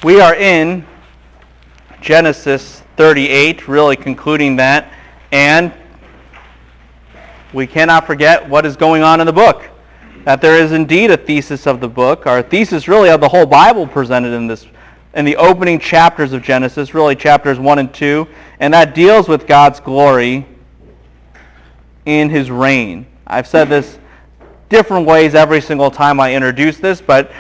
We are in Genesis 38, really concluding that, and we cannot forget what is going on in the book. That there is indeed a thesis of the book, or a thesis really of the whole Bible presented in the opening chapters of Genesis, really chapters 1 and 2, and that deals with God's glory in His reign. I've said this different ways every single time I introduce this, but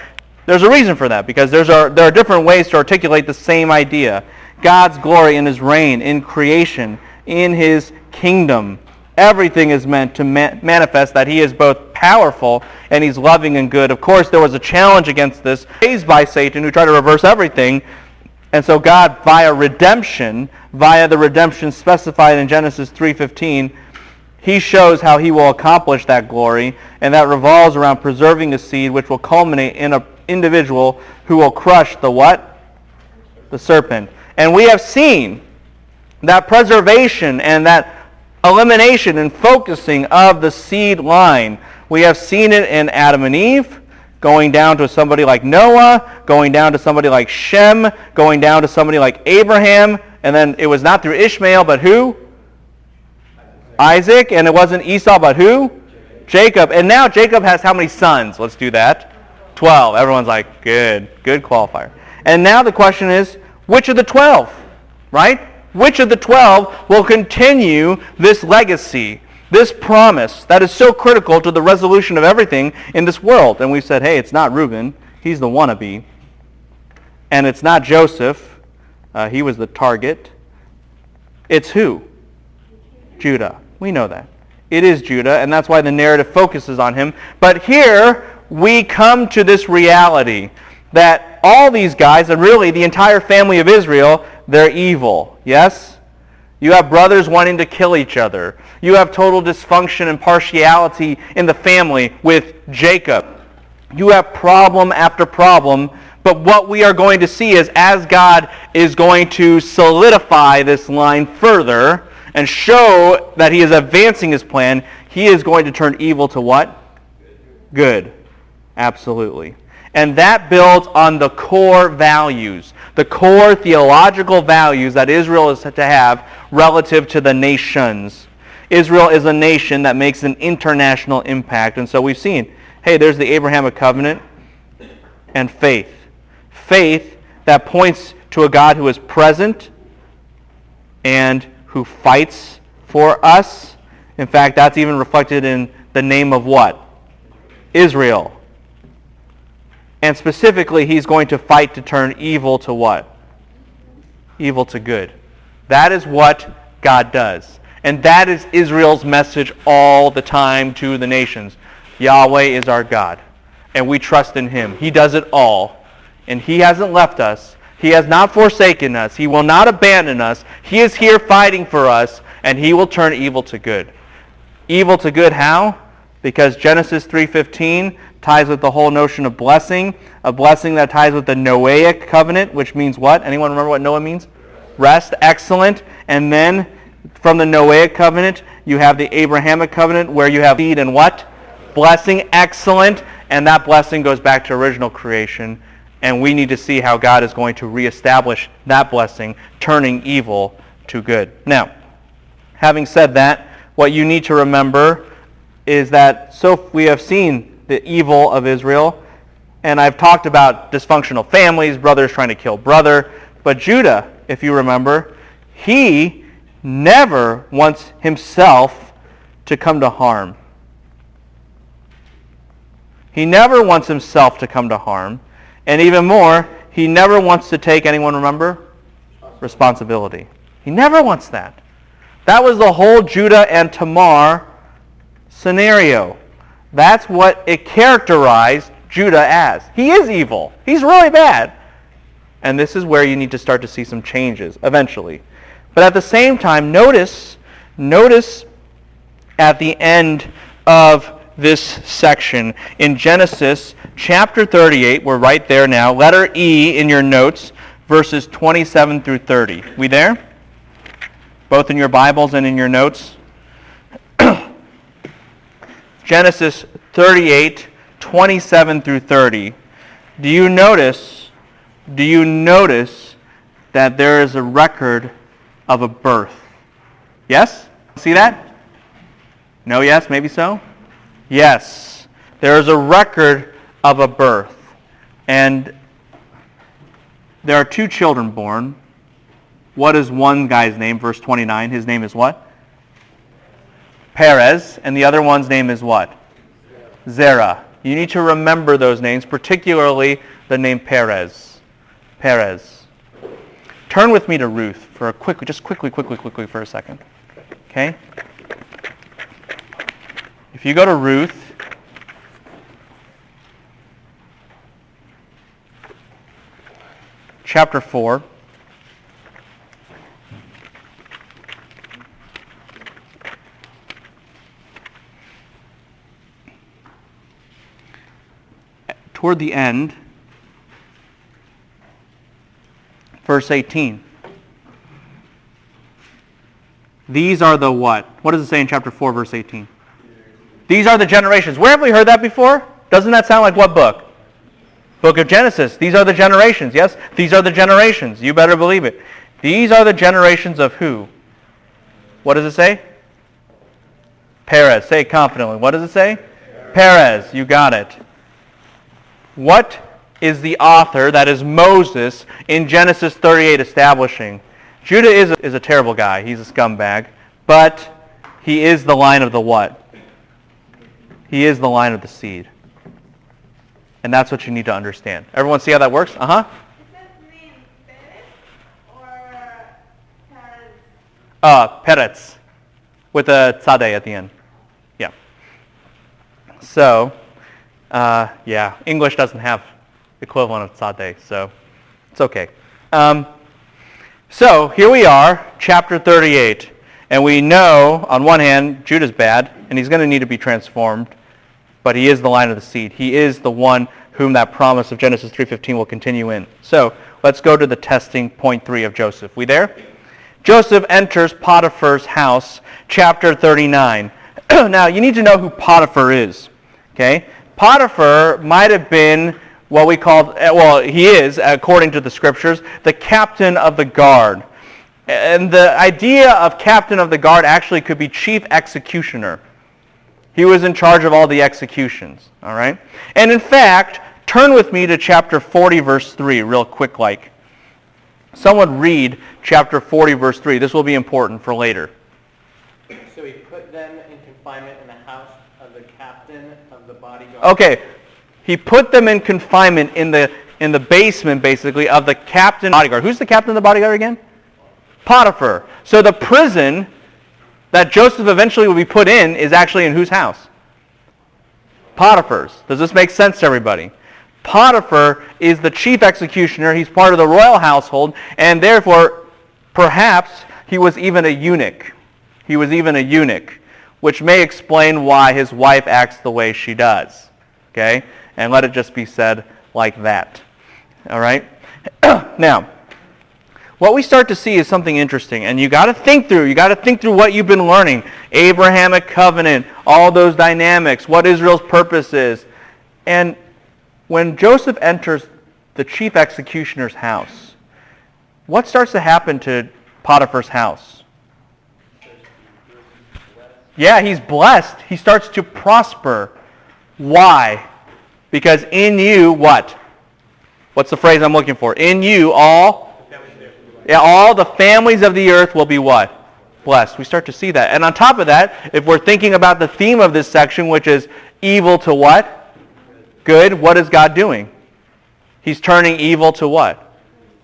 there's a reason for that, because there are different ways to articulate the same idea. God's glory in His reign, in creation, in His kingdom. Everything is meant to manifest that He is both powerful and He's loving and good. Of course, there was a challenge against this raised by Satan, who tried to reverse everything. And so God, via the redemption specified in Genesis 3:15, He shows how He will accomplish that glory, and that revolves around preserving a seed which will culminate in an individual who will crush the what? The serpent. And we have seen that preservation and that elimination and focusing of the seed line. We have seen it in Adam and Eve, going down to somebody like Noah, going down to somebody like Shem, going down to somebody like Abraham, and then it was not through Ishmael, but who? Isaac, and it wasn't Esau, but who? Jacob. And now Jacob has how many sons? Let's do that. 12. Everyone's like, good qualifier. And now the question is, which of the 12, right? Which of the 12 will continue this legacy, this promise that is so critical to the resolution of everything in this world? And we said, hey, it's not Reuben. He's the wannabe. And it's not Joseph. He was the target. It's who? Judah. We know that. It is Judah, and that's why the narrative focuses on him. But here we come to this reality that all these guys, and really the entire family of Israel, they're evil. Yes? You have brothers wanting to kill each other. You have total dysfunction and partiality in the family with Jacob. You have problem after problem. But what we are going to see is, as God is going to solidify this line further and show that He is advancing His plan, He is going to turn evil to what? Good. Absolutely. And that builds on the core values, the core theological values that Israel is to have relative to the nations. Israel is a nation that makes an international impact. And so we've seen, hey, there's the Abrahamic covenant and faith. Faith that points to a God who is present and who fights for us. In fact, that's even reflected in the name of what? Israel. And specifically, He's going to fight to turn evil to what? Evil to good. That is what God does. And that is Israel's message all the time to the nations. Yahweh is our God, and we trust in Him. He does it all. And He hasn't left us. He has not forsaken us. He will not abandon us. He is here fighting for us, and He will turn evil to good. Evil to good how? Because Genesis 3:15 ties with the whole notion of blessing, a blessing that ties with the Noahic covenant, which means what? Anyone remember what Noah means? Rest. Excellent. And then from the Noahic covenant, you have the Abrahamic covenant, where you have seed and what? Blessing. Excellent. And that blessing goes back to original creation. And we need to see how God is going to reestablish that blessing, turning evil to good. Now, having said that, what you need to remember is that so we have seen the evil of Israel, and I've talked about dysfunctional families, brothers trying to kill brother, but Judah, if you remember, he never wants himself to come to harm. He never wants himself to come to harm. And even more, he never wants to take, anyone remember? Responsibility. He never wants that. That was the whole Judah and Tamar scenario. That's what it characterized Judah as. He is evil. He's really bad. And this is where you need to start to see some changes eventually. But at the same time, notice at the end of this section in Genesis chapter 38, we're right there now, letter E in your notes, verses 27 through 30. We there? Both in your Bibles and in your notes? Genesis 38, 27 through 30. Do you notice do you notice that there is a record of a birth? Yes? See that? No, yes, maybe so? Yes. There is a record of a birth. And there are 2 children born. What is one guy's name? Verse 29. His name is what? Perez. And the other one's name is what? Zerah. You need to remember those names, particularly the name Perez. Perez. Turn with me to Ruth for a quickly for a second. Okay? If you go to Ruth, chapter 4, toward the end, verse 18. These are the what? What does it say in chapter 4, verse 18? These are the generations. Where have we heard that before? Doesn't that sound like what book? Book of Genesis. These are the generations. Yes? These are the generations. You better believe it. These are the generations of who? What does it say? Perez. Say it confidently. What does it say? Perez. You got it. What is the author, that is Moses, in Genesis 38 establishing? Judah is a terrible guy. He's a scumbag. But he is the line of the what? He is the line of the seed. And that's what you need to understand. Everyone see how that works? Uh-huh. Is that name Perez or Perez? Peretz. With a tzadeh at the end. Yeah. So, English doesn't have the equivalent of tzadeh, so it's okay. So, here we are, chapter 38. And we know, on one hand, Judah's bad, and he's going to need to be transformed. But he is the line of the seed. He is the one whom that promise of Genesis 3:15 will continue in. So, let's go to the testing point 3 of Joseph. We there? Joseph enters Potiphar's house, chapter 39. Now, you need to know who Potiphar is. Okay? Potiphar might have been what we call, he is, according to the scriptures, the captain of the guard. And the idea of captain of the guard actually could be chief executioner. He was in charge of all the executions. All right? And in fact, turn with me to chapter 40, verse 3, real quick like. Someone read chapter 40, verse 3. This will be important for later. So he put them in confinement in the house of the captain of the bodyguard. Okay. He put them in confinement in the basement, basically, of the captain bodyguard. Who's the captain of the bodyguard again? Potiphar. So the prison that Joseph eventually will be put in is actually in whose house? Potiphar's. Does this make sense to everybody? Potiphar is the chief executioner. He's part of the royal household, and therefore, perhaps, he was even a eunuch. He was even a eunuch, which may explain why his wife acts the way she does. Okay? And let it just be said like that. All right? Now, what we start to see is something interesting, and you got to think through what you've been learning. Abrahamic covenant, all those dynamics, what Israel's purpose is. And when Joseph enters the chief executioner's house, what starts to happen to Potiphar's house? Yeah, he's blessed. He starts to prosper. Why? Because in you, what? What's the phrase I'm looking for? In you, all the families of the earth will be what? Blessed. We start to see that. And on top of that, if we're thinking about the theme of this section, which is evil to what? Good. What is God doing? He's turning evil to what?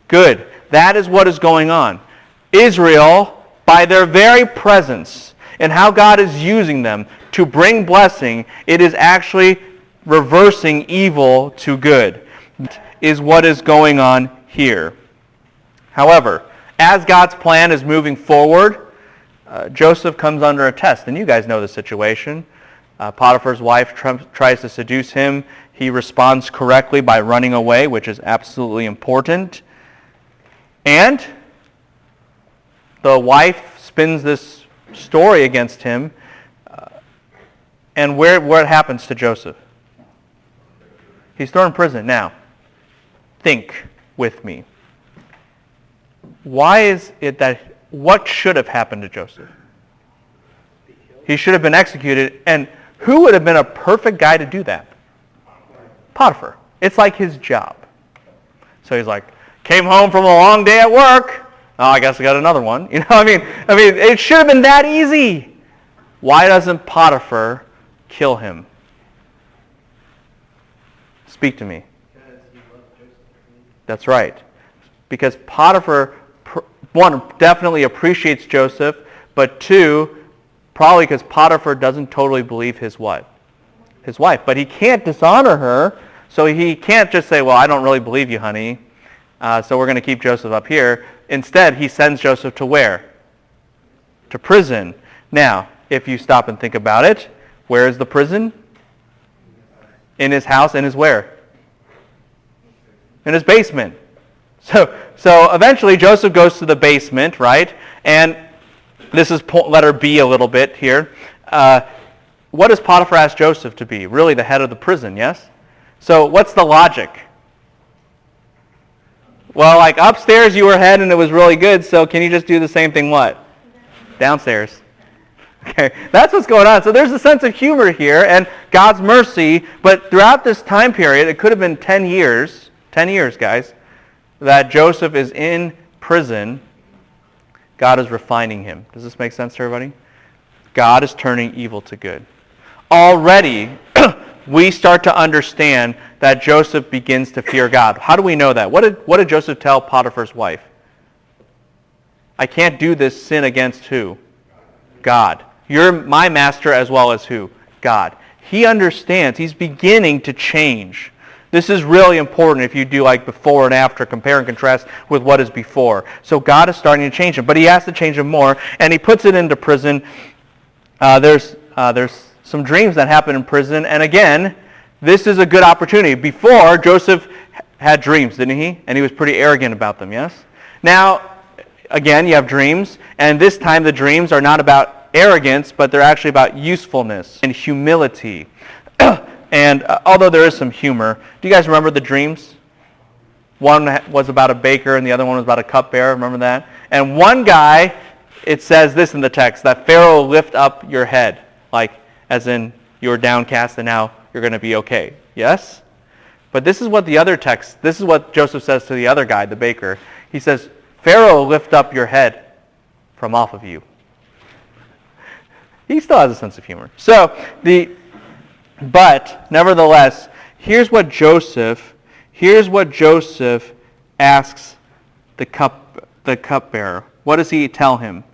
Good. That is what is going on. Israel, by their very presence and how God is using them to bring blessing, it is actually reversing evil to good. That is what is going on here. However, as God's plan is moving forward, Joseph comes under a test. And you guys know the situation. Potiphar's wife tries to seduce him. He responds correctly by running away, which is absolutely important. And the wife spins this story against him. And what happens to Joseph? He's thrown in prison. Now, think. with me. Why is it that, what should have happened to Joseph? He should have been executed, and who would have been a perfect guy to do that? Potiphar. It's like his job. So he's like, came home from a long day at work. Oh, I guess I got another one. You know, I mean, it should have been that easy. Why doesn't Potiphar kill him? Speak to me. Because he loved Joseph. That's right. Because Potiphar, one, definitely appreciates Joseph, but two, probably because Potiphar doesn't totally believe his what? His wife. But he can't dishonor her, so he can't just say, well, I don't really believe you, honey, so we're going to keep Joseph up here. Instead, he sends Joseph to where? To prison. Now, if you stop and think about it, where is the prison? In his house, in his where? In his basement. So eventually Joseph goes to the basement, right? And this is letter B a little bit here. What does Potiphar ask Joseph to be? Really the head of the prison, yes? So what's the logic? Well, like upstairs you were head and it was really good, so can you just do the same thing what? Downstairs. Okay, that's what's going on. So there's a sense of humor here and God's mercy, but throughout this time period, it could have been 10 years, guys, that Joseph is in prison. God is refining him. Does this make sense to everybody? God is turning evil to good. Already, we start to understand that Joseph begins to fear God. How do we know that? What did Joseph tell Potiphar's wife? I can't do this sin against who? God. You're my master as well as who? God. He understands. He's beginning to change. This is really important if you do like before and after, compare and contrast with what is before. So God is starting to change him, but he has to change him more, and he puts it into prison. There's some dreams that happen in prison, and again, this is a good opportunity. Before, Joseph had dreams, didn't he? And he was pretty arrogant about them, yes? Now, again, you have dreams, and this time the dreams are not about arrogance, but they're actually about usefulness and humility. And although there is some humor, do you guys remember the dreams? One was about a baker and the other one was about a cupbearer. Remember that? And one guy, it says this in the text, that Pharaoh will lift up your head, like as in you were downcast and now you're going to be okay. Yes? But this is what this is what Joseph says to the other guy, the baker. He says, Pharaoh will lift up your head from off of you. He still has a sense of humor. But nevertheless, here's what Joseph asks the cupbearer. What does he tell him?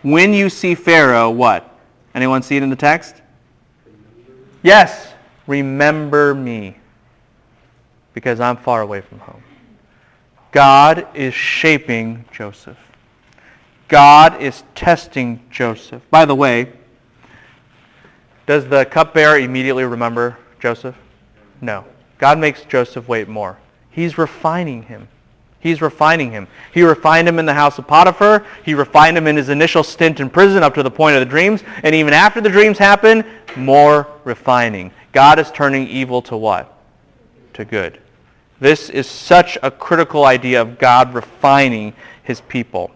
When you see Pharaoh, what? Anyone see it in the text? Yes. Remember me, because I'm far away from home. God is shaping Joseph. God is testing Joseph. By the way, does the cupbearer immediately remember Joseph? No. God makes Joseph wait more. He's refining him. He refined him in the house of Potiphar. He refined him in his initial stint in prison up to the point of the dreams. And even after the dreams happen, more refining. God is turning evil to what? To good. This is such a critical idea of God refining his people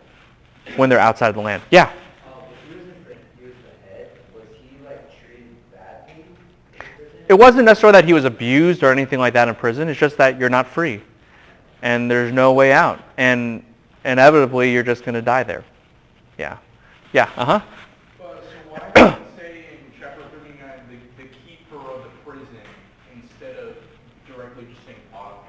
when they're outside of the land. Yeah? It wasn't necessarily that he was abused or anything like that in prison. It's just that you're not free. And there's no way out. And inevitably, you're just going to die there. Yeah. Yeah, So why does it say in chapter 39 the keeper of the prison instead of directly just saying Potiphar?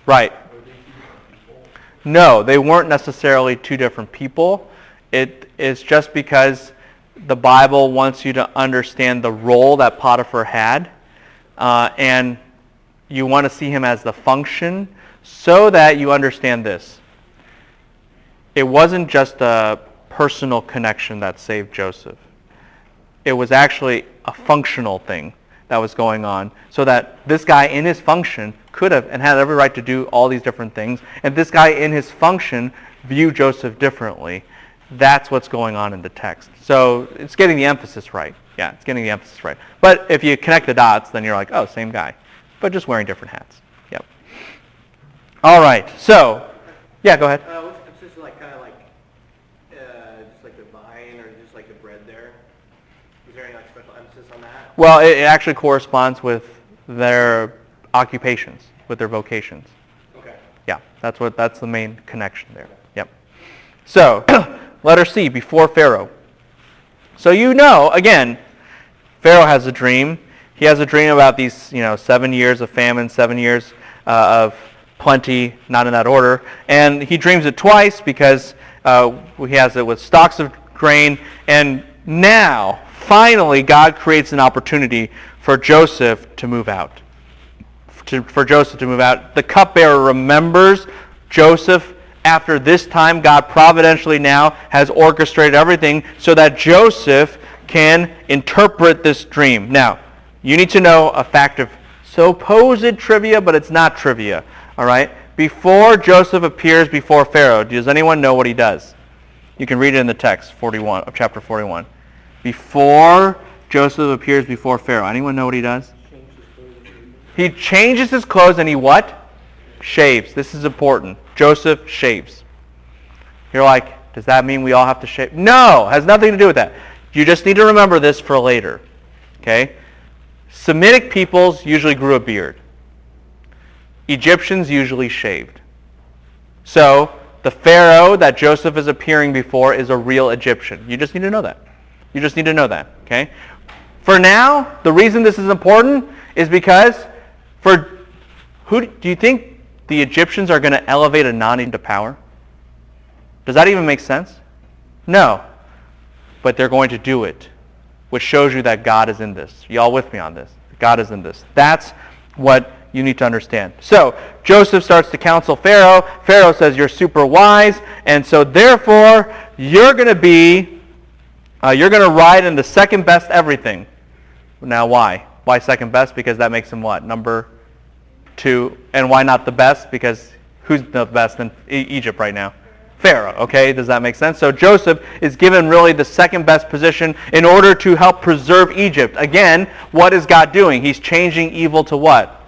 Right. Were they two different people? No, they weren't necessarily two different people. It is just because the Bible wants you to understand the role that Potiphar had, and you want to see him as the function so that you understand this. It wasn't just a personal connection that saved Joseph. It was actually a functional thing that was going on so that this guy in his function could have and had every right to do all these different things, and this guy in his function viewed Joseph differently. That's what's going on in the text. So it's getting the emphasis right. Yeah, it's getting the emphasis right. But if you connect the dots, then you're like, oh, same guy, but just wearing different hats. Yep. All right. So, yeah, go ahead. What's the emphasis like, kind of like, just like the vine or just like the bread there? Is there any like special emphasis on that? Well, it actually corresponds with their occupations, with their vocations. Okay. Yeah, that's the main connection there. Yep. So, letter C, before Pharaoh. So you know, again, Pharaoh has a dream. He has a dream about these, 7 years of famine, 7 years of plenty, not in that order. And he dreams it twice because he has it with stalks of grain. And now, finally, God creates an opportunity for Joseph to move out. The cupbearer remembers Joseph. After this time, God providentially now has orchestrated everything so that Joseph can interpret this dream. Now, you need to know a fact of supposed trivia, but it's not trivia. All right? Before Joseph appears before Pharaoh, does anyone know what he does? You can read it in the text, chapter 41. Before Joseph appears before Pharaoh, anyone know what he does? He changes his clothes and he what? Shaves. This is important. Joseph shaves. You're like, does that mean we all have to shave? No, has nothing to do with that. You just need to remember this for later. Okay? Semitic peoples usually grew a beard. Egyptians usually shaved. So, the Pharaoh that Joseph is appearing before is a real Egyptian. You just need to know that. Okay? For now, the reason this is important is because who do you think the Egyptians are going to elevate a non-Egyptian to power? Does that even make sense? No. But they're going to do it, which shows you that God is in this. You all with me on this? God is in this. That's what you need to understand. So, Joseph starts to counsel Pharaoh. Pharaoh says, you're super wise, and so therefore, you're going to ride in the second best everything. Now, why? Why second best? Because that makes him what? Number 2. And why not the best? Because who's the best in Egypt right now? Pharaoh. Okay, does that make sense? So Joseph is given really the second best position in order to help preserve Egypt. Again, what is God doing? He's changing evil to what?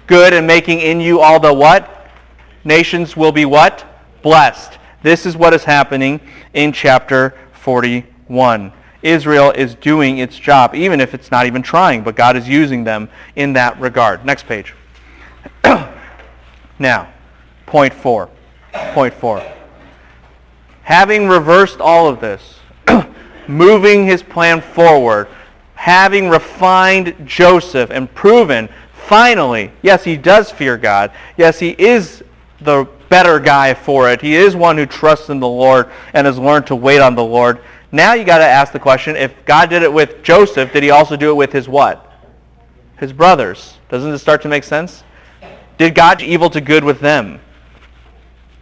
Good, and making in you all the what? Nations will be what? Blessed. This is what is happening in chapter 41. Israel is doing its job, even if it's not even trying, but God is using them in that regard. Next page. Now, point 4. Having reversed all of this, moving his plan forward, having refined Joseph and proven, finally, yes, he does fear God. Yes, he is the better guy for it. He is one who trusts in the Lord and has learned to wait on the Lord. Now you got to ask the question, if God did it with Joseph, did he also do it with his what? His brothers. Doesn't this start to make sense? Did God do evil to good with them?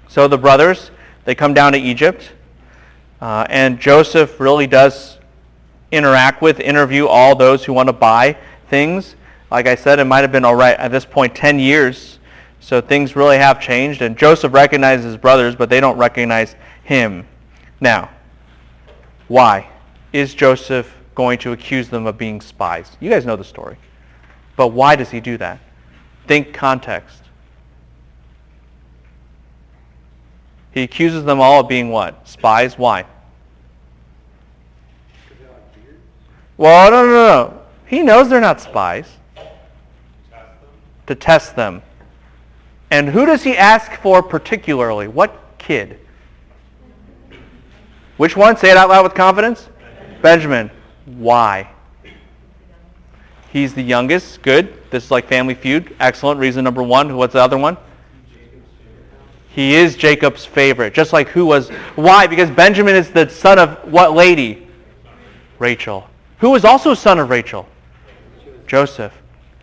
So the brothers, they come down to Egypt, and Joseph really does interview all those who want to buy things. Like I said, it might have been all right at this point 10 years, so things really have changed, and Joseph recognizes his brothers, but they don't recognize him. Now, why is Joseph going to accuse them of being spies? You guys know the story. But why does he do that? Think context. He accuses them all of being what? Spies. Why? Well, no. He knows they're not spies. To test them. And who does he ask for particularly? What kid? Which one? Say it out loud with confidence. Benjamin. Why? He's the youngest. Good. This is like Family Feud. Excellent. Reason number 1. What's the other one? He is Jacob's favorite. Just like who was... Why? Because Benjamin is the son of what lady? Rachel. Who was also son of Rachel? Joseph.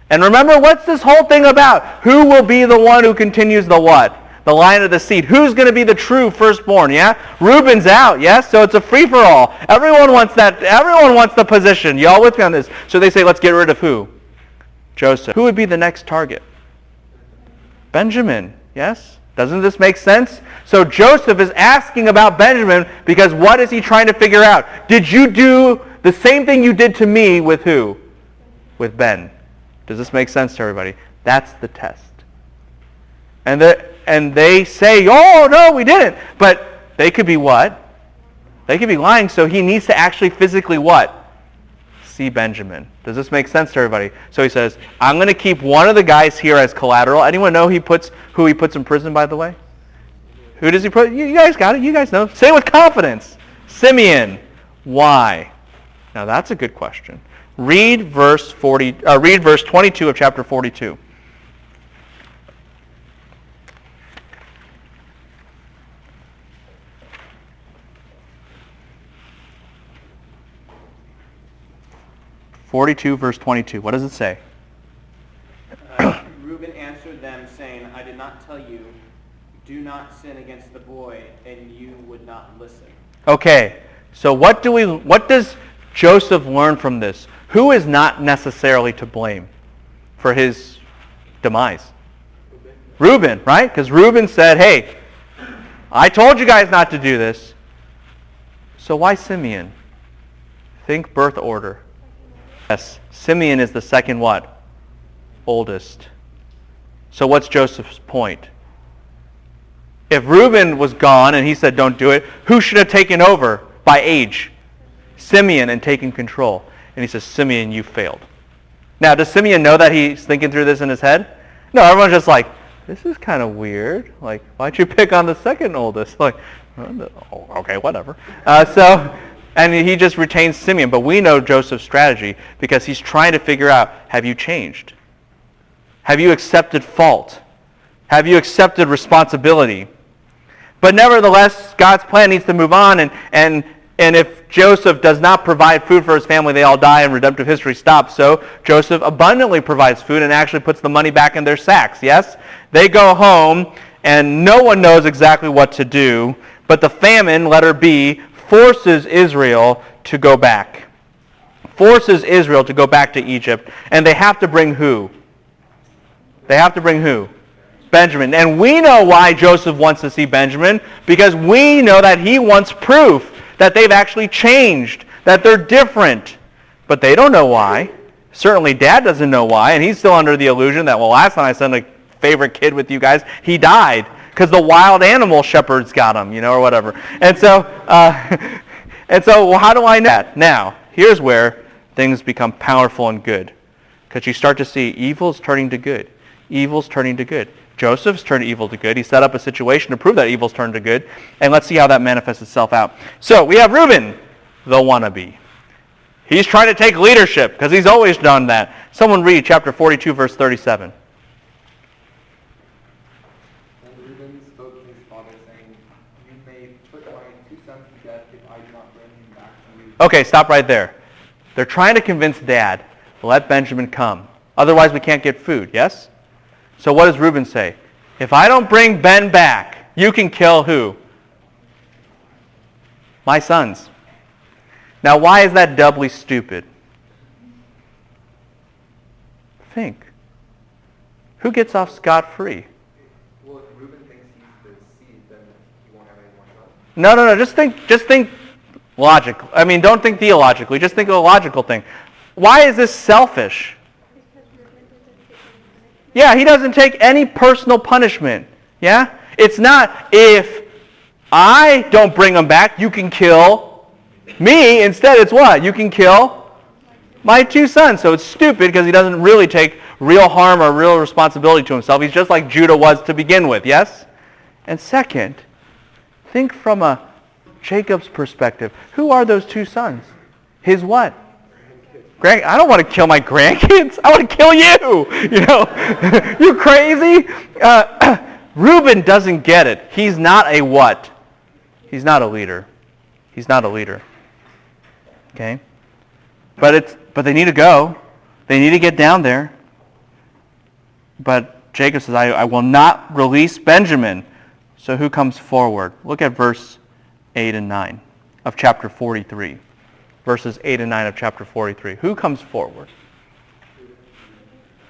And remember, what's this whole thing about? Who will be the one who continues the what? The line of the seed. Who's going to be the true firstborn, yeah? Reuben's out, yes? So it's a free-for-all. Everyone wants that. Everyone wants the position. You all with me on this? So they say, let's get rid of who? Joseph. Who would be the next target? Benjamin, yes? Doesn't this make sense? So Joseph is asking about Benjamin because what is he trying to figure out? Did you do the same thing you did to me with who? With Ben. Does this make sense to everybody? That's the test. And and they say, oh, no, we didn't. But they could be what? They could be lying, so he needs to actually physically what? See Benjamin. Does this make sense to everybody? So he says, I'm going to keep one of the guys here as collateral. Anyone know who he puts in prison, by the way? Who does he put? You guys got it. You guys know. Say it with confidence. Simeon. Why? Now that's a good question. Read verse 22 of chapter 42. Verse 22. What does it say? Reuben answered them, saying, I did not tell you, do not sin against the boy, and you would not listen. Okay, so what does Joseph learn from this? Who is not necessarily to blame for his demise? Reuben, right? Because Reuben said, hey, I told you guys not to do this. So why Simeon? Think birth order. Yes, Simeon is the second what? Oldest. So what's Joseph's point? If Reuben was gone and he said don't do it, who should have taken over by age? Simeon, and taken control. And he says, Simeon, you failed. Now, does Simeon know that he's thinking through this in his head? No, everyone's just like, this is kind of weird. Like, why'd you pick on the second oldest? Like, oh, okay, whatever. And he just retains Simeon. But we know Joseph's strategy because he's trying to figure out, have you changed? Have you accepted fault? Have you accepted responsibility? But nevertheless, God's plan needs to move on. And if Joseph does not provide food for his family, they all die and redemptive history stops. So Joseph abundantly provides food and actually puts the money back in their sacks. Yes? They go home and no one knows exactly what to do. But the famine, letter B, forces Israel to go back. Forces Israel to go back to Egypt. And they have to bring who? They have to bring who? Benjamin. And we know why Joseph wants to see Benjamin, because we know that he wants proof that they've actually changed, that they're different. But they don't know why. Certainly Dad doesn't know why, and he's still under the illusion that, well, last time I sent a favorite kid with you guys, he died because the wild animal shepherds got him, or whatever. And so how do I know that? Now, here's where things become powerful and good, because you start to see evil's turning to good. Evil's turning to good. Joseph's turned evil to good. He set up a situation to prove that evil's turned to good. And let's see how that manifests itself out. So we have Reuben, the wannabe. He's trying to take leadership because he's always done that. Someone read chapter 42, verse 37. And Reuben spoke to his father, saying, you may put my 2 sons to death if I do not bring him back to you. Okay, stop right there. They're trying to convince Dad to let Benjamin come. Otherwise we can't get food, yes? So what does Reuben say? If I don't bring Ben back, you can kill who? My sons. Now why is that doubly stupid? Think. Who gets off scot-free? Well, if Reuben thinks he's the seed, then he won't have anyone else. No. Just think logical. I mean, don't think theologically. Just think of a logical thing. Why is this selfish? Yeah, he doesn't take any personal punishment. Yeah? It's not, if I don't bring them back, you can kill me. Instead, it's what? You can kill my 2 sons. So it's stupid because he doesn't really take real harm or real responsibility to himself. He's just like Judah was to begin with. Yes? And second, think from a Jacob's perspective. Who are those 2 sons? His what? I don't want to kill my grandkids. I want to kill you. You crazy? Reuben doesn't get it. He's not a what? He's not a leader. He's not a leader. Okay? But they need to go. They need to get down there. But Jacob says, I will not release Benjamin. So who comes forward? Look at verse 8 and 9 of chapter 43. Verses 8 and 9 of chapter 43. Who comes forward?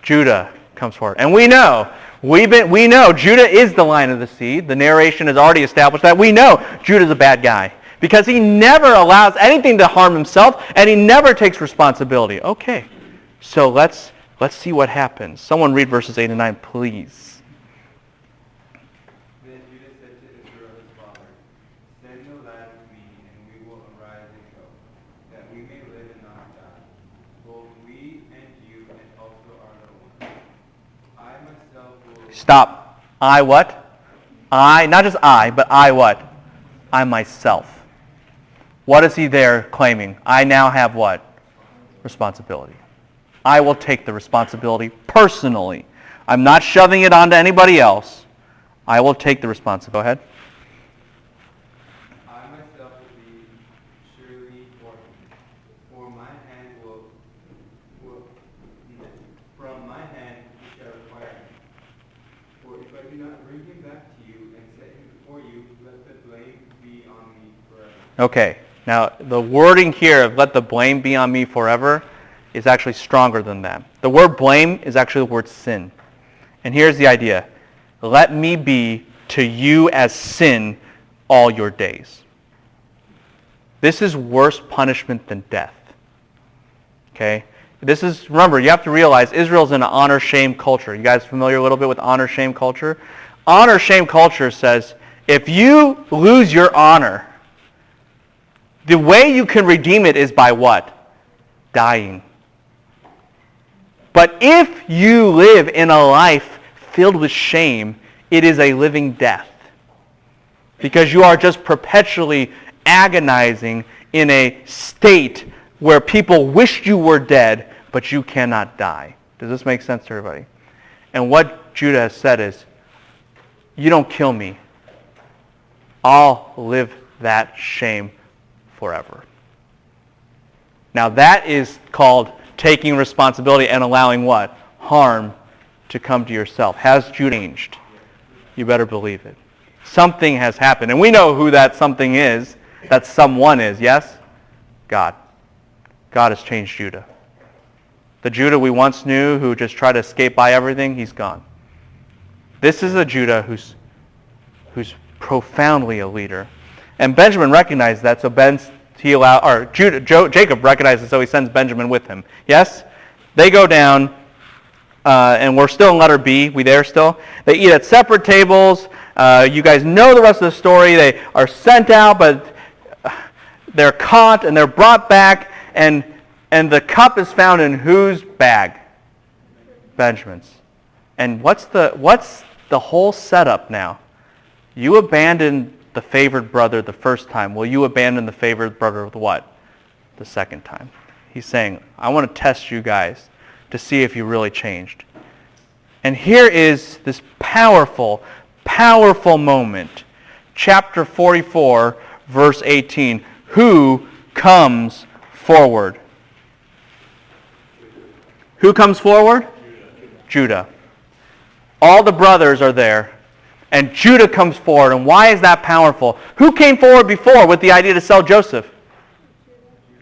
Judah comes forward. And we know Judah is the line of the seed. The narration has already established that. We know Judah's a bad guy because he never allows anything to harm himself and he never takes responsibility. Okay, so let's see what happens. Someone read verses 8 and 9, please. Then Judah said to Israel his father, Send the lad with me, and we will arise and go, that we may live and not die, both we and you, and also our little ones. I myself will... Stop. I what? I, not just I, but I what? I myself. What is he there claiming? I now have what? Responsibility. I will take the responsibility personally. I'm not shoving it onto anybody else. I will take the responsibility. Go ahead. I myself will be surely for my hand will from my hand you shall require him. For if I do not bring him back to you and set him before you, let the blame be on me forever. Okay. Now, the wording here of let the blame be on me forever is actually stronger than that. The word blame is actually the word sin. And here's the idea. Let me be to you as sin all your days. This is worse punishment than death. Okay? This is, remember, you have to realize Israel's in an honor-shame culture. You guys familiar a little bit with honor-shame culture? Honor-shame culture says, if you lose your honor, the way you can redeem it is by what? Dying. But if you live in a life filled with shame, it is a living death. Because you are just perpetually agonizing in a state where people wish you were dead, but you cannot die. Does this make sense to everybody? And what Judah has said is, you don't kill me. I'll live that shame forever. Now that is called taking responsibility and allowing what? Harm to come to yourself. Has Judah changed? You better believe it. Something has happened. And we know who that something is, that someone is, yes? God. God has changed Judah. The Judah we once knew who just tried to escape by everything, he's gone. This is a Judah who's profoundly a leader. And Benjamin recognized that, so Jacob recognizes, so he sends Benjamin with him. Yes? They go down, and we're still in letter B. We there still? They eat at separate tables. You guys know the rest of the story. They are sent out, but they're caught, and they're brought back, and the cup is found in whose bag? Benjamin's. And what's the whole setup now? You abandoned the favored brother the first time. Will you abandon the favored brother the what? The second time. He's saying, I want to test you guys to see if you really changed. And here is this powerful, powerful moment. Chapter 44, verse 18. Who comes forward? Who comes forward? Judah. All the brothers are there. And Judah comes forward. And why is that powerful? Who came forward before with the idea to sell Joseph?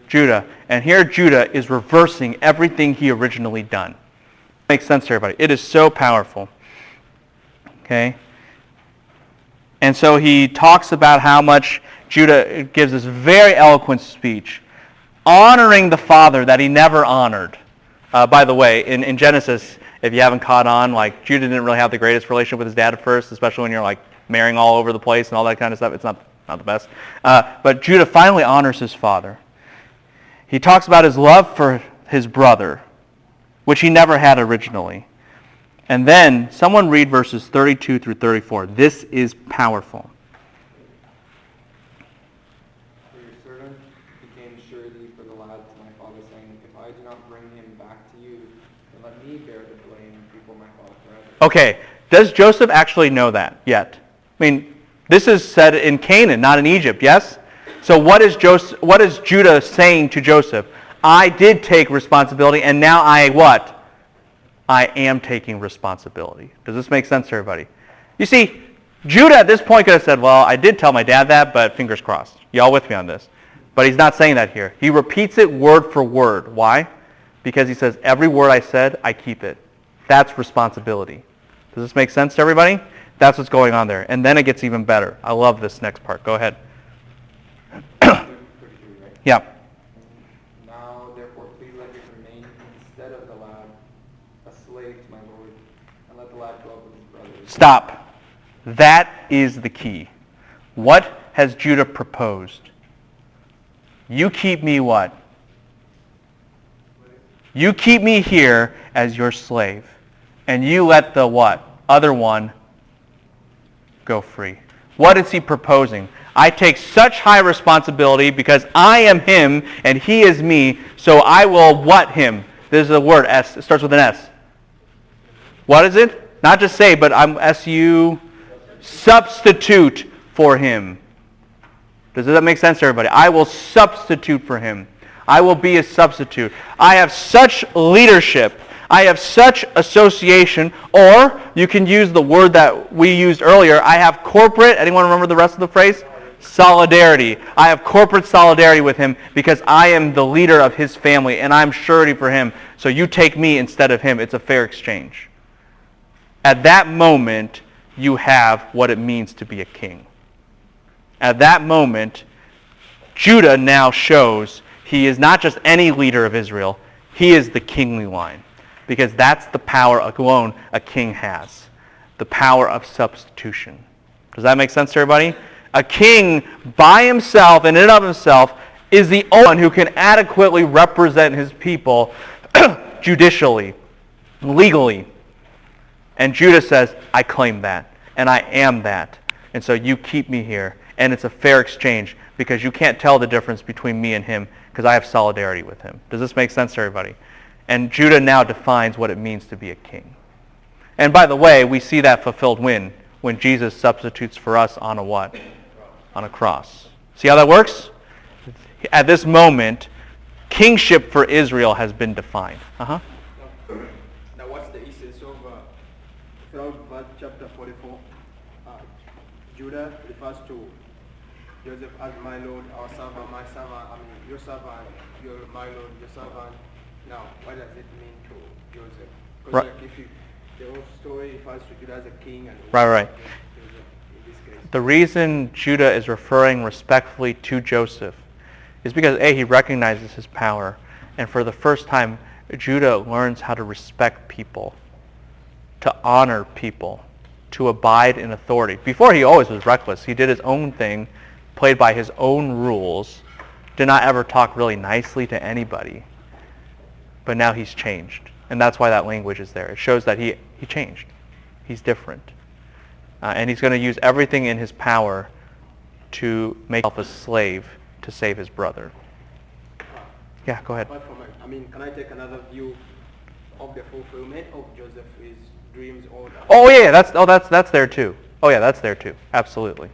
Judah. And here Judah is reversing everything he originally done. Makes sense to everybody. It is so powerful. Okay? And so he talks about how much Judah gives this very eloquent speech, honoring the father that he never honored. By the way, in Genesis, if you haven't caught on, like Judah didn't really have the greatest relationship with his dad at first, especially when you're like marrying all over the place and all that kind of stuff. It's not the best. But Judah finally honors his father. He talks about his love for his brother, which he never had originally. And then someone read verses 32 through 34. This is powerful. For your servant became surety for the lad to my father, saying, if I do not bring him back to you, then let me bear the blame before my father forever. Okay, does Joseph actually know that yet? I mean, this is said in Canaan, not in Egypt, yes? So what is Judah saying to Joseph? I did take responsibility, and now I what? I am taking responsibility. Does this make sense to everybody? You see, Judah at this point could have said, well, I did tell my dad that, but fingers crossed. Y'all with me on this? But he's not saying that here. He repeats it word for word. Why? Because he says, every word I said, I keep it. That's responsibility. Does this make sense to everybody? That's what's going on there. And then it gets even better. I love this next part. Go ahead. Yeah. Now, therefore, please let him remain instead of the lad, a slave to my lord, and let the lad go up with his brothers. Stop. That is the key. What has Judah proposed? You keep me what? You keep me here as your slave. And you let the what? Other one go free. What is he proposing? I take such high responsibility because I am him and he is me, so I will what him? There's a word, S. It starts with an S. What is it? Not just say, but I'm S-U, substitute for him. Does that make sense to everybody? I will substitute for him. I will be a substitute. I have such leadership. I have such association, or you can use the word that we used earlier. I have corporate, anyone remember the rest of the phrase? Solidarity. I have corporate solidarity with him because I am the leader of his family and I'm surety for him. So you take me instead of him. It's a fair exchange. At that moment, you have what it means to be a king. At that moment, Judah now shows he is not just any leader of Israel, he is the kingly line. Because that's the power alone a king has. The power of substitution. Does that make sense to everybody? A king by himself and in and of himself is the only one who can adequately represent his people judicially, legally. And Judah says, I claim that, and I am that. And so you keep me here. And it's a fair exchange because you can't tell the difference between me and him because I have solidarity with him. Does this make sense to everybody? And Judah now defines what it means to be a king. And by the way, we see that fulfilled when Jesus substitutes for us on a what? On a cross. See how that works? At this moment, kingship for Israel has been defined. Now what's the essence of throughout verse chapter 44? Judah refers to Joseph as my Lord, our servant, my servant, your servant, your my Lord, your servant. Now, what does it mean to Joseph? Because Right. like the whole story refers to Judah as a king and Right. Joseph in this case. The reason Judah is referring respectfully to Joseph is because A, he recognizes his power. And for the first time, Judah learns how to respect people, to honor people, to abide in authority. Before, he always was reckless. He did his own thing, played by his own rules, did not ever talk really nicely to anybody. But now he's changed. And that's why that language is there. It shows that he changed. He's different. And he's going to use everything in his power to make himself a slave to save his brother. Yeah, go ahead. Apart from it, can I take another view of the fulfillment of Joseph's dreams or the Oh yeah, that's there too. Oh yeah, that's there too. Absolutely.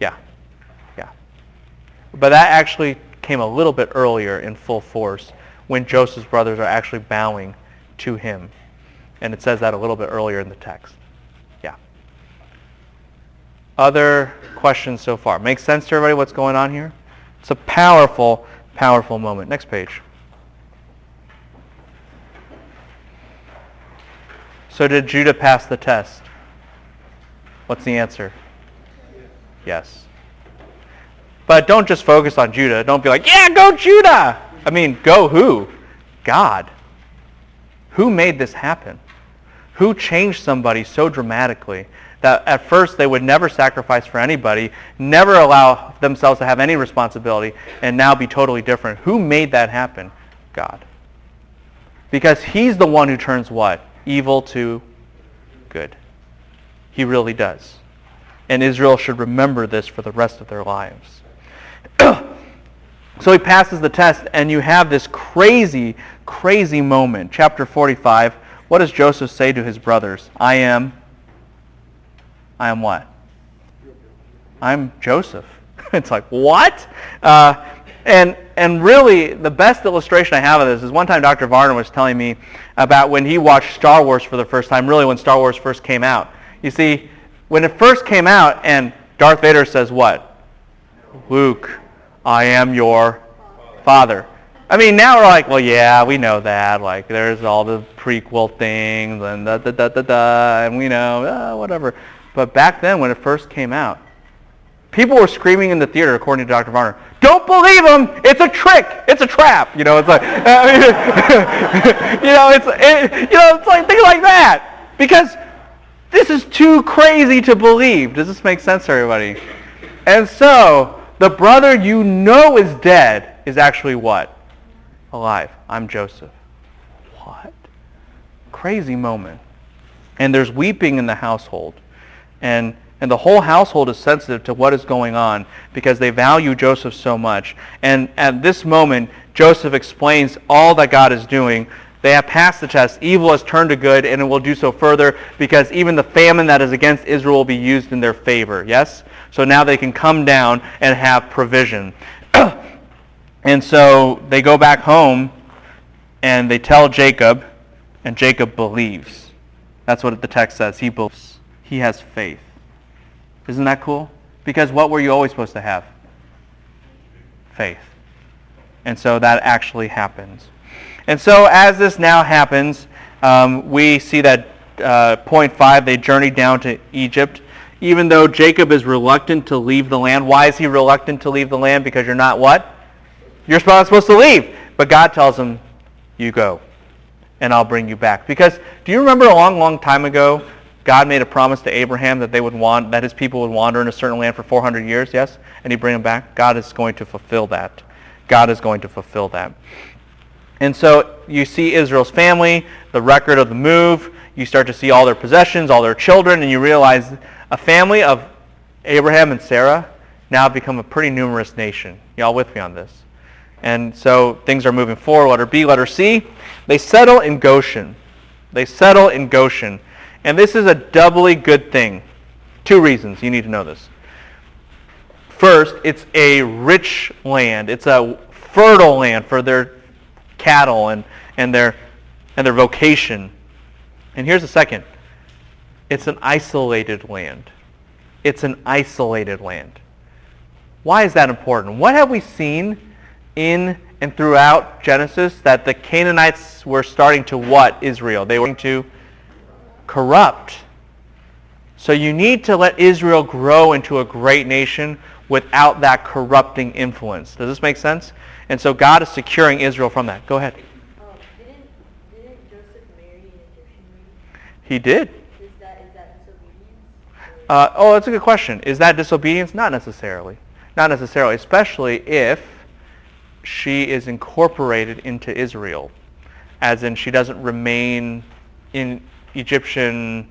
Yeah. But that actually came a little bit earlier in full force when Joseph's brothers are actually bowing to him. And it says that a little bit earlier in the text. Yeah. Other questions so far? Makes sense to everybody what's going on here? It's a powerful, powerful moment. Next page. So did Judah pass the test? What's the answer? Yes. But don't just focus on Judah. Don't be like, yeah, go Judah! Go who? God. Who made this happen? Who changed somebody so dramatically that at first they would never sacrifice for anybody, never allow themselves to have any responsibility, and now be totally different? Who made that happen? God. Because he's the one who turns what? Evil to good. He really does. And Israel should remember this for the rest of their lives. So he passes the test, and you have this crazy, crazy moment. Chapter 45, what does Joseph say to his brothers? I am what? I'm Joseph. It's like, what? And really, the best illustration I have of this is one time Dr. Varner was telling me about when he watched Star Wars for the first time, really when Star Wars first came out. You see, when it first came out and Darth Vader says what? Luke, I am your father. Now we're like, well, yeah, we know that. Like, there's all the prequel things and and we know, whatever. But back then, when it first came out, people were screaming in the theater, according to Dr. Varner, don't believe him! It's a trick! It's a trap! It's like, it's like things like that. Because This is too crazy to believe. Does this make sense to everybody? And so, the brother you know is dead is actually what? Alive. I'm Joseph. What? Crazy moment. And there's weeping in the household. And the whole household is sensitive to what is going on because they value Joseph so much. And at this moment, Joseph explains all that God is doing. They have passed the test. Evil has turned to good, and it will do so further because even the famine that is against Israel will be used in their favor. Yes? So now they can come down and have provision. And so they go back home, and they tell Jacob, and Jacob believes. That's what the text says. He believes. He has faith. Isn't that cool? Because what were you always supposed to have? Faith. And so that actually happens. And so as this now happens, we see that point 5, they journeyed down to Egypt. Even though Jacob is reluctant to leave the land. Why is he reluctant to leave the land? Because you're not what? You're not supposed to leave. But God tells him, you go, and I'll bring you back. Because do you remember a long, long time ago, God made a promise to Abraham that that his people would wander in a certain land for 400 years, yes? And he'd bring them back. God is going to fulfill that. God is going to fulfill that. And so you see Israel's family, the record of the move. You start to see all their possessions, all their children, and you realize a family of Abraham and Sarah now have become a pretty numerous nation. Y'all with me on this? And so things are moving forward. Letter B, letter C. They settle in Goshen. They settle in Goshen. And this is a doubly good thing. 2 reasons you need to know this. First, it's a rich land. It's a fertile land for their cattle and their vocation. And here's the second. It's an isolated land. It's an isolated land. Why is that important? What have we seen in and throughout Genesis? That the Canaanites were starting to what, Israel? They were to corrupt. So you need to let Israel grow into a great nation without that corrupting influence. Does this make sense? And so God is securing Israel from that. Go ahead. Didn't Joseph marry an Egyptian lady? He did. Is that disobedience? That's a good question. Is that disobedience? Not necessarily. Not necessarily, especially if she is incorporated into Israel, as in she doesn't remain in Egyptian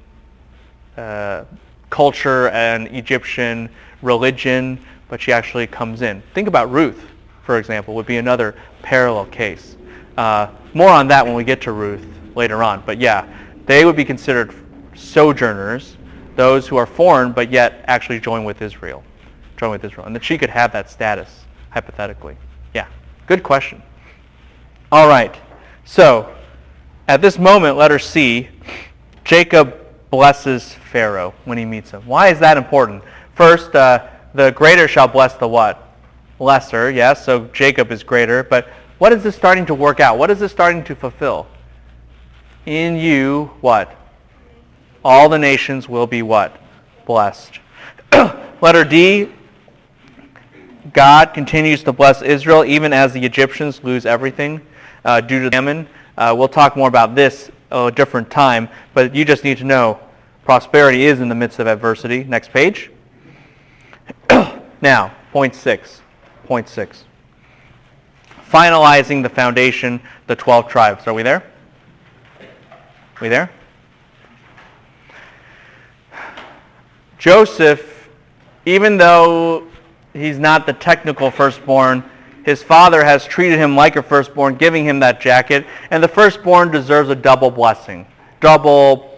culture and Egyptian religion, but she actually comes in. Think about Ruth, for example, would be another parallel case. More on that when we get to Ruth later on. But yeah, they would be considered sojourners, those who are foreign but yet actually join with Israel. And that she could have that status, hypothetically. Yeah, good question. All right, so at this moment, letter C, Jacob blesses Pharaoh when he meets him. Why is that important? First, the greater shall bless the what? Lesser, yes, so Jacob is greater. But what is this starting to work out? What is this starting to fulfill? In you, what? All the nations will be what? Blessed. Letter D, God continues to bless Israel even as the Egyptians lose everything due to famine. We'll talk more about this a different time, but you just need to know prosperity is in the midst of adversity. Next page. Now, point 6. Finalizing the foundation, the 12 tribes. Are we there? We there? Joseph, even though he's not the technical firstborn, his father has treated him like a firstborn, giving him that jacket, and the firstborn deserves a double blessing, double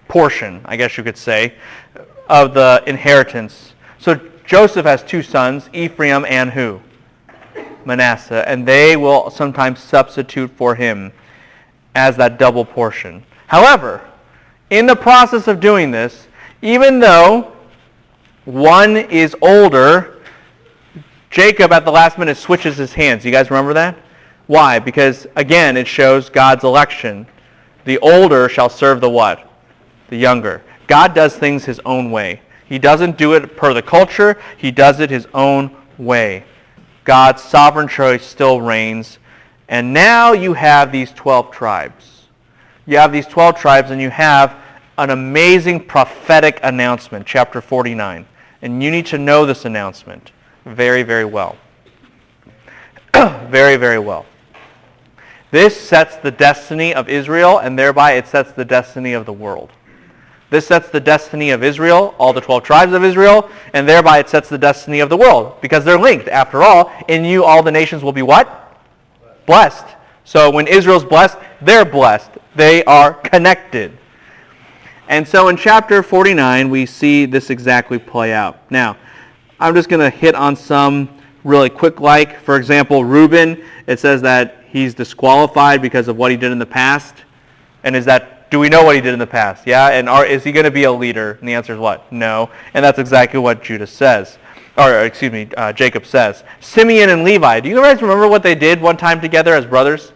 portion, I guess you could say, of the inheritance. So Joseph has 2 sons, Ephraim and who? Manasseh, and they will sometimes substitute for him as that double portion. However, in the process of doing this, even though one is older, Jacob at the last minute switches his hands. You guys remember that? Why? Because, again, it shows God's election. The older shall serve the what? The younger. God does things his own way. He doesn't do it per the culture. He does it his own way. God's sovereign choice still reigns. And now you have these 12 tribes. You have these 12 tribes, and you have an amazing prophetic announcement, chapter 49. And you need to know this announcement very, very well. Very, very well. This sets the destiny of Israel, and thereby it sets the destiny of the world. This sets the destiny of Israel, all the 12 tribes of Israel, and thereby it sets the destiny of the world, because they're linked. After all, in you all the nations will be what? Blessed. So when Israel's blessed, they're blessed. They are connected. And so in chapter 49, we see this exactly play out. Now, I'm just going to hit on some really quick like. For example, Reuben, it says that he's disqualified because of what he did in the past. And do we know what he did in the past? Yeah? And is he going to be a leader? And the answer is what? No. And that's exactly what Jacob says. Simeon and Levi. Do you guys remember what they did one time together as brothers?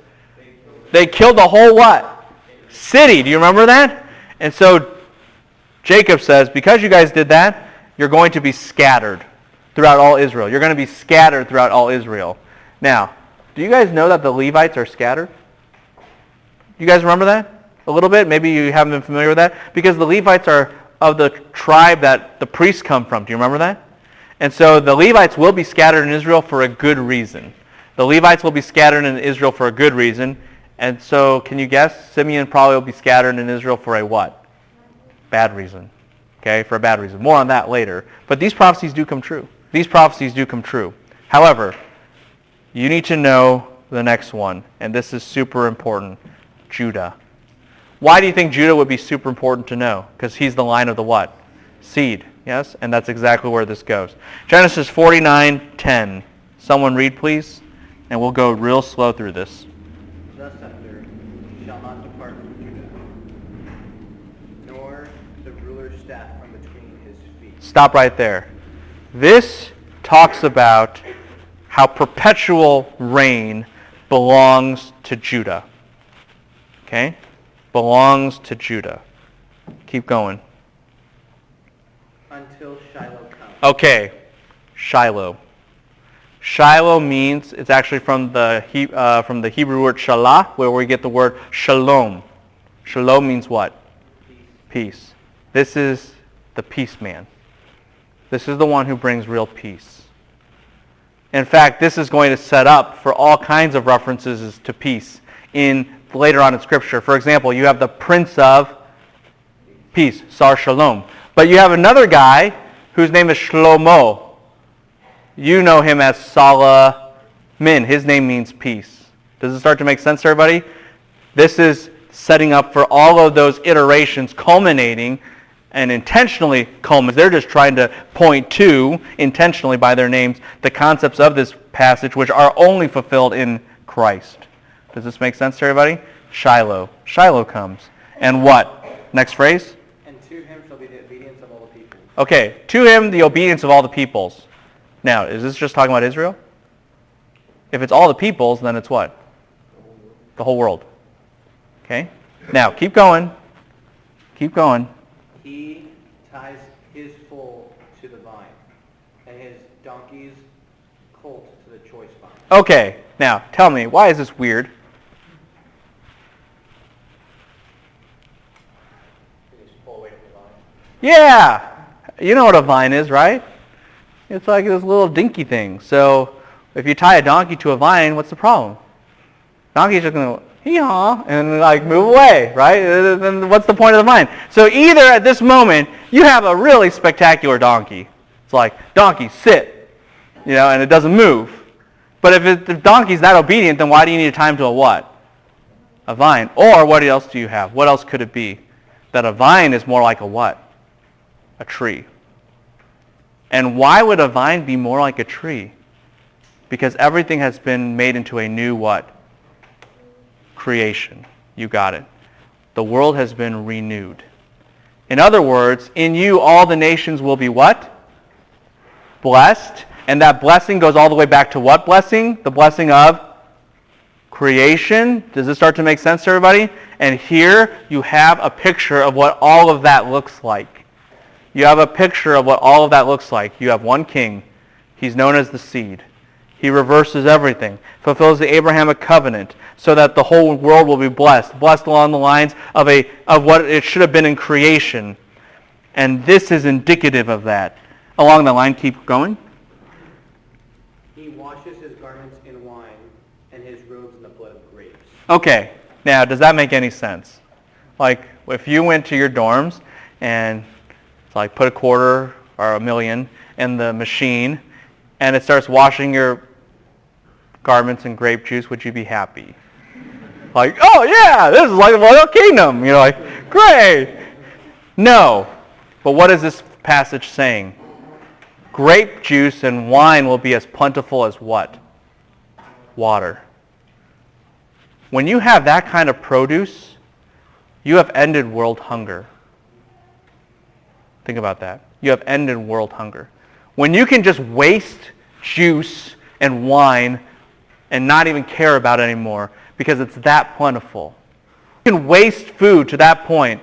They killed the whole what? City. Do you remember that? And so Jacob says, because you guys did that, you're going to be scattered throughout all Israel. You're going to be scattered throughout all Israel. Now, do you guys know that the Levites are scattered? You guys remember that a little bit? Maybe you haven't been familiar with that. Because the Levites are of the tribe that the priests come from. Do you remember that? And so the Levites will be scattered in Israel for a good reason. The Levites will be scattered in Israel for a good reason. And so, can you guess? Simeon probably will be scattered in Israel for a what? Bad reason. Okay, for a bad reason. More on that later. But these prophecies do come true. These prophecies do come true. However, you need to know the next one. And this is super important. Judah. Why do you think Judah would be super important to know? Because he's the line of the what? Seed. Yes? And that's exactly where this goes. Genesis 49:10. Someone read, please. And we'll go real slow through this. The scepter shall not depart from Judah, nor the ruler's staff from between his feet. Stop right there. This talks about how perpetual reign belongs to Judah. Okay? Belongs to Judah. Keep going. Until Shiloh comes. Okay. Shiloh. Shiloh means, it's actually from the Hebrew word shalah, where we get the word shalom. Shalom means what? Peace. This is the peace man. This is the one who brings real peace. In fact, this is going to set up for all kinds of references to peace later on in Scripture. For example, you have the Prince of Peace, Sar Shalom. But you have another guy whose name is Shlomo. You know him as Solomon. His name means peace. Does it start to make sense to everybody? This is setting up for all of those iterations culminating and intentionally culminating. They're just trying to point to, intentionally by their names, the concepts of this passage which are only fulfilled in Christ. Does this make sense to everybody? Shiloh. Shiloh comes. And what? Next phrase? And to him shall be the obedience of all the people. Okay, to him the obedience of all the peoples. Now, is this just talking about Israel? If it's all the peoples, then it's what? The whole world. Okay? Now, keep going. Keep going. He ties his foal to the vine, and his donkey's colt to the choice vine. Okay, now, tell me, why is this weird? He just pull away from the vine. Yeah! You know what a vine is, right? It's like this little dinky thing. So, if you tie a donkey to a vine, what's the problem? Donkey's just going to hee-haw and like move away, right? Then what's the point of the vine? So either at this moment, you have a really spectacular donkey. It's like, donkey, sit. And it doesn't move. But if the donkey's that obedient, then why do you need to tie him to a what? A vine. Or what else do you have? What else could it be? That a vine is more like a what? A tree. And why would a vine be more like a tree? Because everything has been made into a new what? Creation. You got it. The world has been renewed. In other words, in you all the nations will be what? Blessed. And that blessing goes all the way back to what blessing? The blessing of creation. Does this start to make sense to everybody? And here you have a picture of what all of that looks like. You have a picture of what all of that looks like. You have one king. He's known as the seed. He reverses everything, fulfills the Abrahamic covenant, so that the whole world will be blessed along the lines of what it should have been in creation. And this is indicative of that. Along the line, keep going. He washes his garments in wine and his robes in the blood of grapes. Okay, now does that make any sense? Like if you went to your dorms and like put a quarter or a million in the machine and it starts washing your garments in grape juice, would you be happy? Like, oh yeah, this is like the royal kingdom. You're like, great. No. But what is this passage saying? Grape juice and wine will be as plentiful as what? Water. When you have that kind of produce, you have ended world hunger. Think about that. You have ended world hunger. When you can just waste juice and wine and not even care about it anymore because it's that plentiful. You can waste food to that point,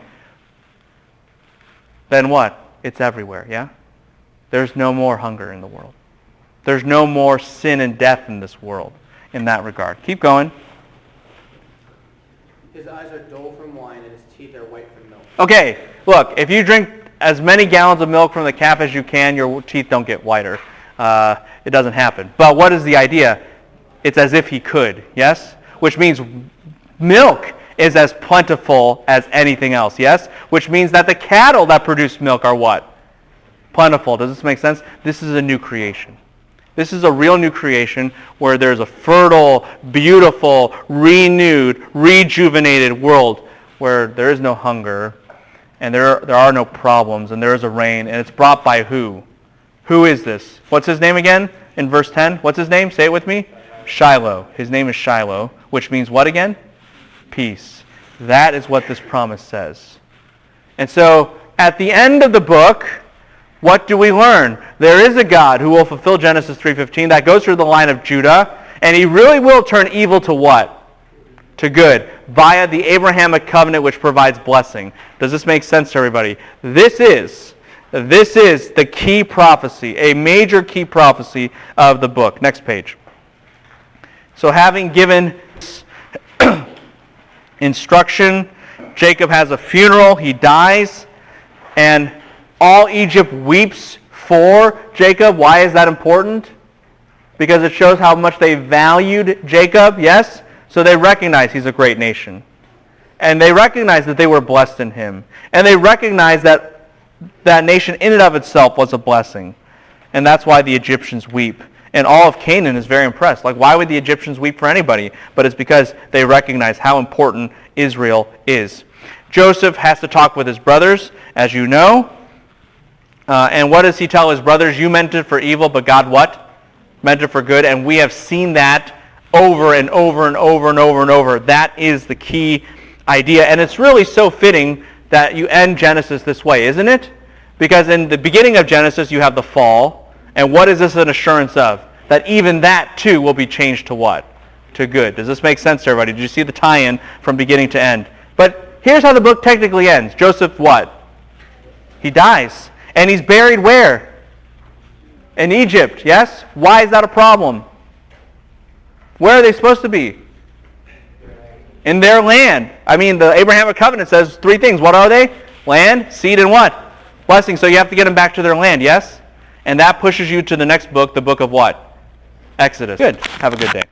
then what? It's everywhere, yeah? There's no more hunger in the world. There's no more sin and death in this world in that regard. Keep going. His eyes are dull from wine and his teeth are white from milk. Okay, look, if you drink as many gallons of milk from the calf as you can, your teeth don't get whiter. It doesn't happen. But what is the idea? It's as if he could, yes? Which means milk is as plentiful as anything else, yes? Which means that the cattle that produce milk are what? Plentiful. Does this make sense? This is a new creation. This is a real new creation where there's a fertile, beautiful, renewed, rejuvenated world where there is no hunger and there are no problems and there is a rain, and it's brought by who? Who is this? What's his name again in verse 10? What's his name? Say it with me. Shiloh. His name is Shiloh, which means what again? Peace. That is what this promise says. And so at the end of the book, what do we learn? There is a God who will fulfill Genesis 3:15. That goes through the line of Judah, and he really will turn evil to what? To good, via the Abrahamic covenant which provides blessing. Does this make sense to everybody? This is the key prophecy, a major key prophecy of the book. Next page. So having given instruction, Jacob has a funeral, he dies, and all Egypt weeps for Jacob. Why is that important? Because it shows how much they valued Jacob, yes? So they recognize he's a great nation. And they recognize that they were blessed in him. And they recognize that that nation in and of itself was a blessing. And that's why the Egyptians weep. And all of Canaan is very impressed. Like, why would the Egyptians weep for anybody? But it's because they recognize how important Israel is. Joseph has to talk with his brothers, as you know. And what does he tell his brothers? You meant it for evil, but God what? Meant it for good. And we have seen that over and over and over and over and over. That is the key idea. And it's really so fitting that you end Genesis this way, isn't it? Because in the beginning of Genesis, you have the fall. And what is this an assurance of? That even that, too, will be changed to what? To good. Does this make sense to everybody? Did you see the tie-in from beginning to end? But here's how the book technically ends. Joseph, what? He dies. And he's buried where? In Egypt, yes? Why is that a problem? Where are they supposed to be? In their land. I mean, the Abrahamic covenant says three things. What are they? Land, seed, and what? Blessing. So you have to get them back to their land, yes? And that pushes you to the next book, the book of what? Exodus. Good. Have a good day.